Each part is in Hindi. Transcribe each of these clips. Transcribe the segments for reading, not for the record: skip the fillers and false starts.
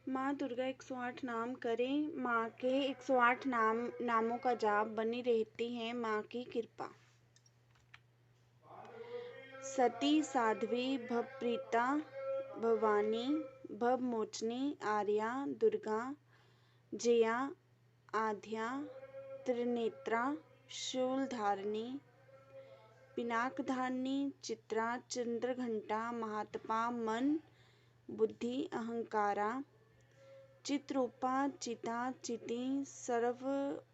माँ दुर्गा 108 नाम करें, माँ के 108 नामों का जाप बनी रहती है माँ की कृपा। सती, साध्वी, भवप्रीता, भवानी, भवमोचनी, आर्या, दुर्गा, जया, आद्या, त्रिनेत्रा, शूलधारिणी, पिनाकधारिणी, चित्रा, चंद्रघंटा, महात्मा, मन, बुद्धि, अहंकारा, चित्रूपा, चिता, चिति, सर्व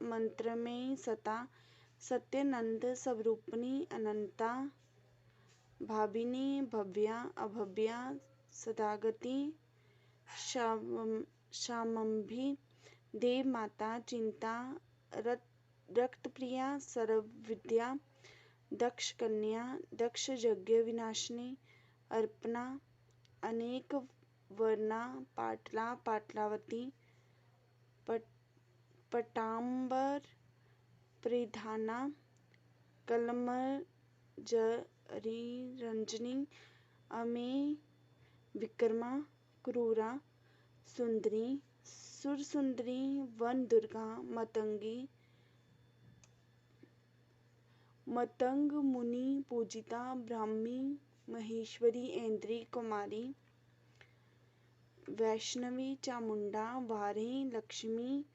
मंत्रमयी, सता, सत्यानंद, सबरूपिणी, अनंता, भाविनी, भव्या, अभव्या, सदागति, शामंभी, देव माता, चिंता, रक्तप्रिया, सर्वविद्या, दक्ष कन्या, दक्ष यज्ञ विनाशिनी, अर्पणा, अनेक वर्णा, पाटला, पाटलावती, पटांबर, परिधाना, कलमजरी, रंजनी, अमेय, विक्रमा, क्रूरा, सुंदरी, सुरसुंदरी, वन दुर्गा, मतंगी, मतंग मुनि पूजिता, ब्राह्मी, महेश्वरी, ऐन्द्री, कुमारी, वैष्णवी, चामुंडा, वारी, लक्ष्मी,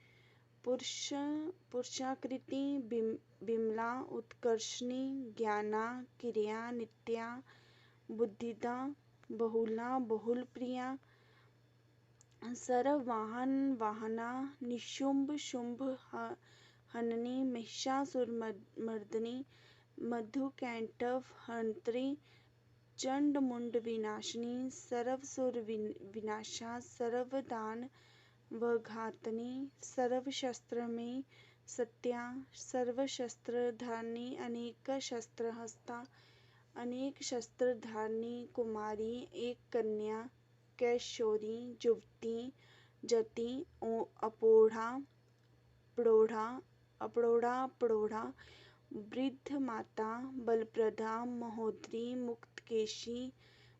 पुरुषाकृति, बिमला, उत्कर्षणी, ज्ञाना, क्रिया, नित्या, बुद्धिदा, बहुला, बहुलप्रिया, सर्ववाहन, वाहना, निशुंभ, शुंभ, हननी, महिषासुरमर्दिनी, मधुकैटभ हंत्री, चंड मुंड विनाशिनी, सर्वसुर विनाशा, सर्वदान वघातनी, सर्वशस्त्रमयी, सत्या, सर्वशस्त्रधारिणी, अनेक शस्त्रहस्ता, अनेक शस्त्रधारिणी, कुमारी, एक कन्या, कैशोरी, युवती, जति, अपोढ़ा, प्रौढ़ा, वृद्ध माता, बलप्रदा, महोदरी, मुक्तकेशी,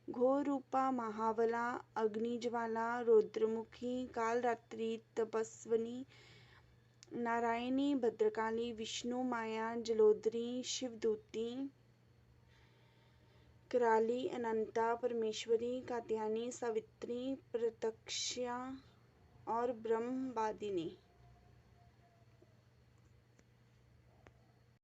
घोररूपा, महाबला, अग्निज्वाला, रुद्रमुखी, कालरात्रि, तपस्विनी, नारायणी, भद्रकाली, विष्णु माया, जलोदरी, शिवदूती, कराली, अनंता, परमेश्वरी, कात्यायनी, सावित्री, प्रत्यक्षा और ब्रह्मवादिनी।